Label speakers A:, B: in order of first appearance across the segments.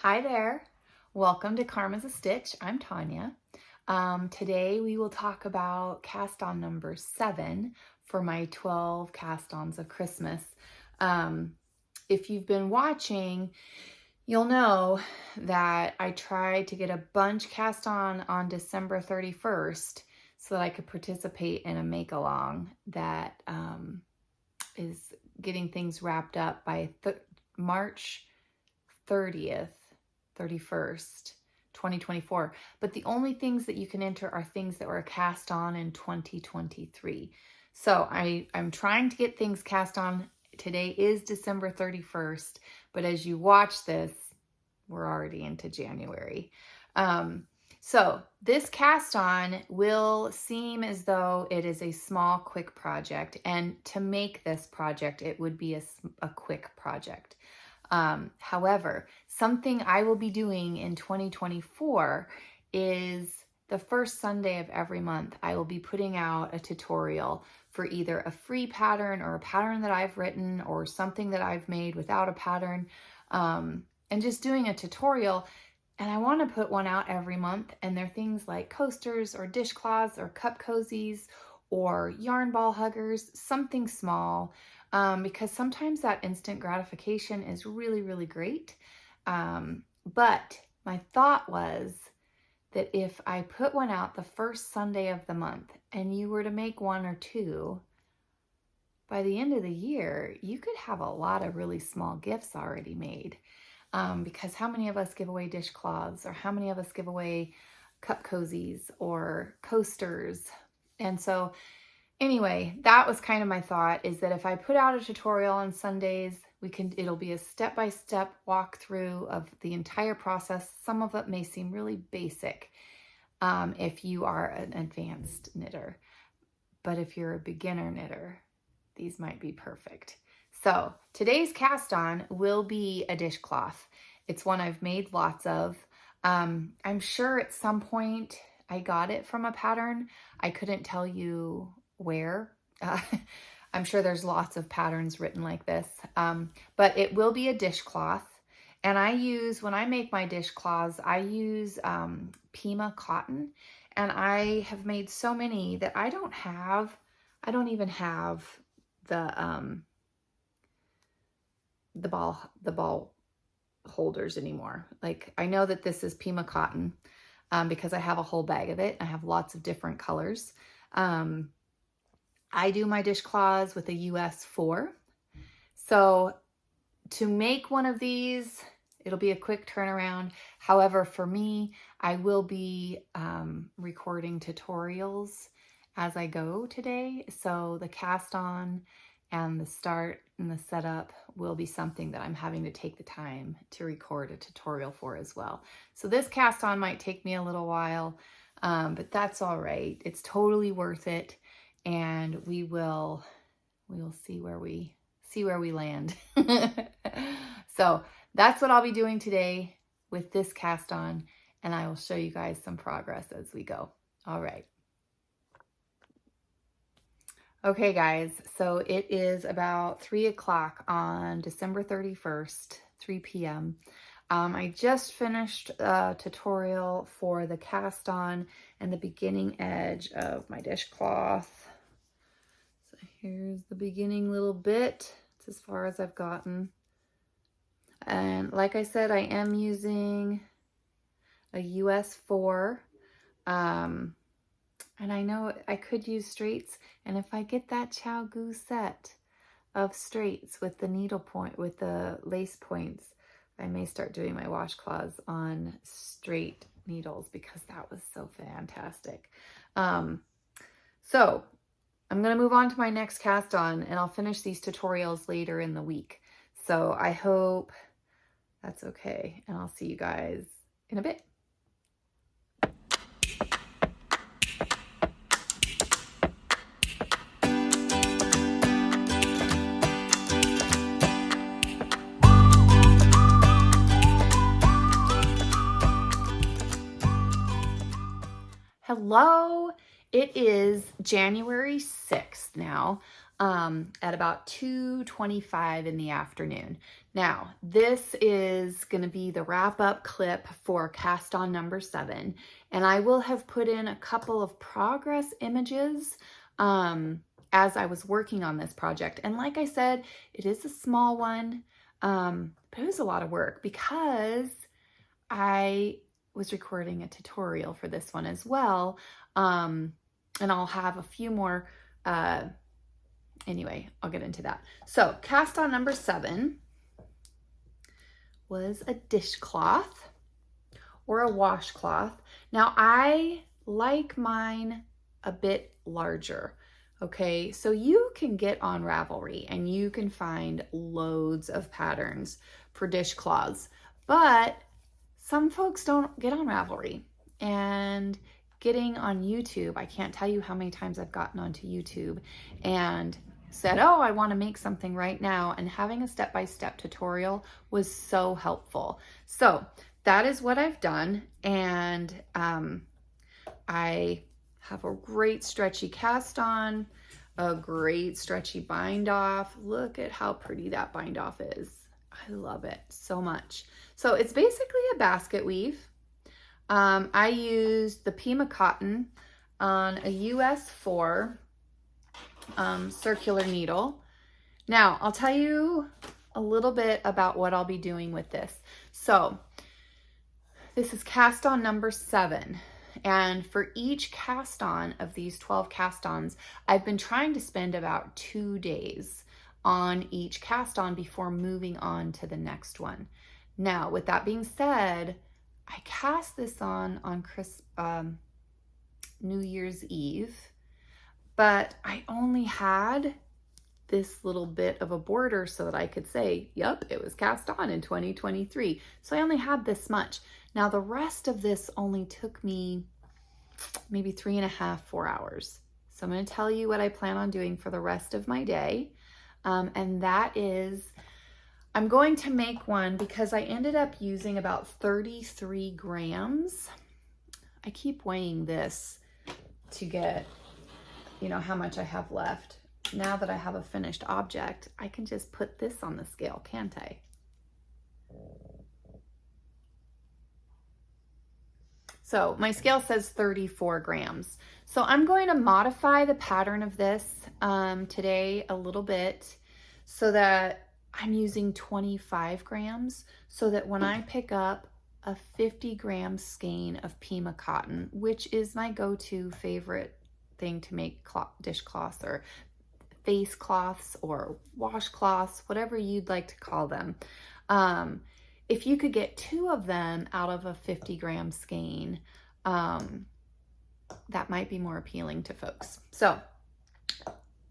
A: Hi there. Welcome to Karma's a Stitch. I'm Tanya. Today we will talk about cast on number 7 for my 12 cast ons of Christmas. If you've been watching, you'll know that I tried to get a bunch cast on December 31st so that I could participate in a make-along that is getting things wrapped up by March 30th. 31st, 2024. But the only things that you can enter are things that were cast on in 2023. So I'm trying to get things cast on. Today is December 31st, but as you watch this, we're already into January. So this cast on will seem as though it is a small, quick project. And to make this project, it would be a quick project. However, something I will be doing in 2024 is the first Sunday of every month, I will be putting out a tutorial for either a free pattern or a pattern that I've written or something that I've made without a pattern, and just doing a tutorial. And I want to put one out every month, and they're things like coasters or dishcloths or cup cozies or yarn ball huggers, something small. Because sometimes that instant gratification is really, really great. But my thought was that if I put one out the first Sunday of the month and you were to make one or two, by the end of the year, you could have a lot of really small gifts already made. Because how many of us give away dishcloths, or how many of us give away cup cozies or coasters? And so anyway, that was kind of my thought, is that if I put out a tutorial on Sundays, it'll be a step-by-step walkthrough of the entire process. Some of it may seem really basic if you are an advanced knitter, but if you're a beginner knitter, these might be perfect. So today's cast on will be a dishcloth. It's one I've made lots of. I'm sure at some point I got it from a pattern. I couldn't tell you where. I'm sure there's lots of patterns written like this, but it will be a dishcloth. And when I make my dishcloths, I use Pima cotton, and I have made so many that I don't even have the ball holders anymore. Like, I know that this is Pima cotton because I have a whole bag of it. I have lots of different colors. I do my dishcloths with a US 4. So to make one of these, it'll be a quick turnaround. However, for me, I will be recording tutorials as I go today. So the cast on and the start and the setup will be something that I'm having to take the time to record a tutorial for as well. So this cast on might take me a little while, but that's all right. It's totally worth it. And we will see where we land. So that's what I'll be doing today with this cast on, and I will show you guys some progress as we go. All right. Okay, guys, so it is about 3 o'clock on December 31st, 3 p.m. I just finished a tutorial for the cast on and the beginning edge of my dishcloth. So here's the beginning little bit. It's as far as I've gotten. And like I said, I am using a US 4. And I know I could use straights. And if I get that Chow Goo set of straights with the needle point, with the lace points, I may start doing my washcloths on straight needles because that was so fantastic. So I'm going to move on to my next cast on, and I'll finish these tutorials later in the week. So I hope that's okay, and I'll see you guys in a bit. Hello, it is January 6th now. at about 2:25 in the afternoon. Now, this is going to be the wrap-up clip for cast on number 7, and I will have put in a couple of progress images as I was working on this project. And like I said, it is a small one, but it was a lot of work because I was recording a tutorial for this one as well, and I'll have a few more. Anyway, I'll get into that. So cast on number 7 was a dishcloth or a washcloth. Now I like mine a bit larger. Okay, so you can get on Ravelry and you can find loads of patterns for dishcloths, but some folks don't get on Ravelry. And getting on YouTube, I can't tell you how many times I've gotten onto YouTube and said, oh, I want to make something right now, and having a step-by-step tutorial was so helpful. So that is what I've done, and I have a great stretchy cast on, a great stretchy bind off. Look at how pretty that bind off is. I love it so much. So it's basically a basket weave. I used the Pima cotton on a US 4 circular needle. Now I'll tell you a little bit about what I'll be doing with this. So this is cast on number 7. And for each cast on of these 12 cast ons, I've been trying to spend about 2 days on each cast on before moving on to the next one. Now, with that being said, I cast this on New Year's Eve, but I only had this little bit of a border so that I could say, yep, it was cast on in 2023. So I only had this much. Now the rest of this only took me maybe 3.5, 4 hours. So I'm going to tell you what I plan on doing for the rest of my day. And that is, I'm going to make one because I ended up using about 33 grams. I keep weighing this to get, you know, how much I have left. Now that I have a finished object, I can just put this on the scale, can't I? So my scale says 34 grams. So I'm going to modify the pattern of this today a little bit so that I'm using 25 grams so that when I pick up a 50-gram skein of Pima cotton, which is my go-to favorite thing to make dishcloths or face cloths or washcloths, whatever you'd like to call them. If you could get 2 of them out of a 50-gram skein, that might be more appealing to folks. So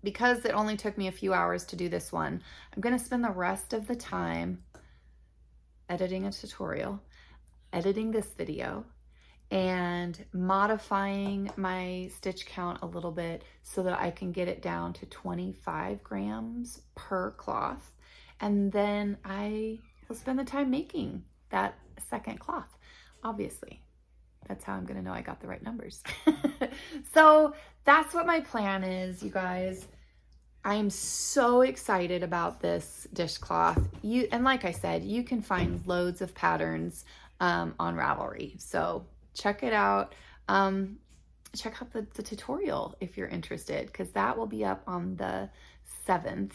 A: because it only took me a few hours to do this one, I'm going to spend the rest of the time editing a tutorial, editing this video, and modifying my stitch count a little bit so that I can get it down to 25 grams per cloth. And then I will spend the time making that second cloth. Obviously, that's how I'm gonna know I got the right numbers. So that's what my plan is, you guys. I am so excited about this dishcloth. And like I said, you can find loads of patterns on Ravelry. So check it out. Check out the tutorial if you're interested, because that will be up on the 7th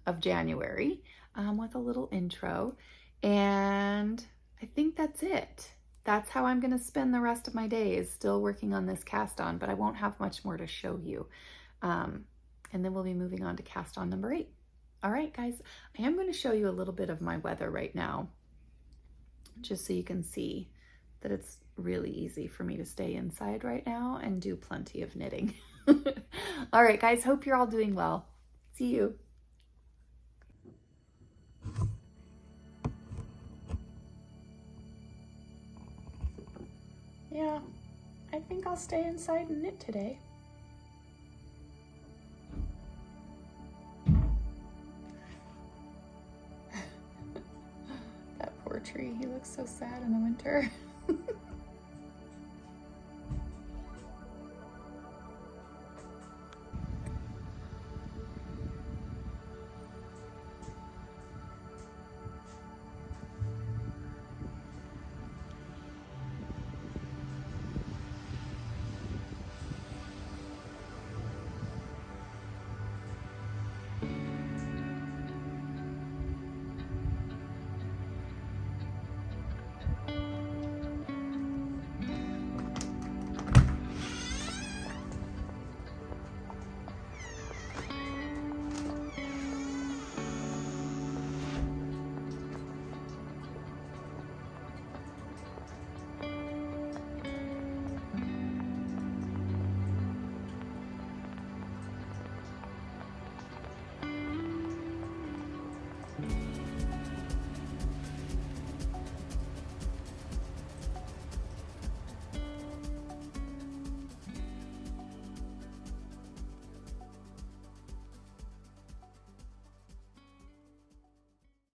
A: of January with a little intro. And I think that's it. That's how I'm going to spend the rest of my days, still working on this cast on, but I won't have much more to show you. And then we'll be moving on to cast on number 8. All right, guys, I am going to show you a little bit of my weather right now, just so you can see that it's really easy for me to stay inside right now and do plenty of knitting. All right, guys, hope you're all doing well. See you. Yeah, I think I'll stay inside and knit today. That poor tree, he looks so sad in the winter.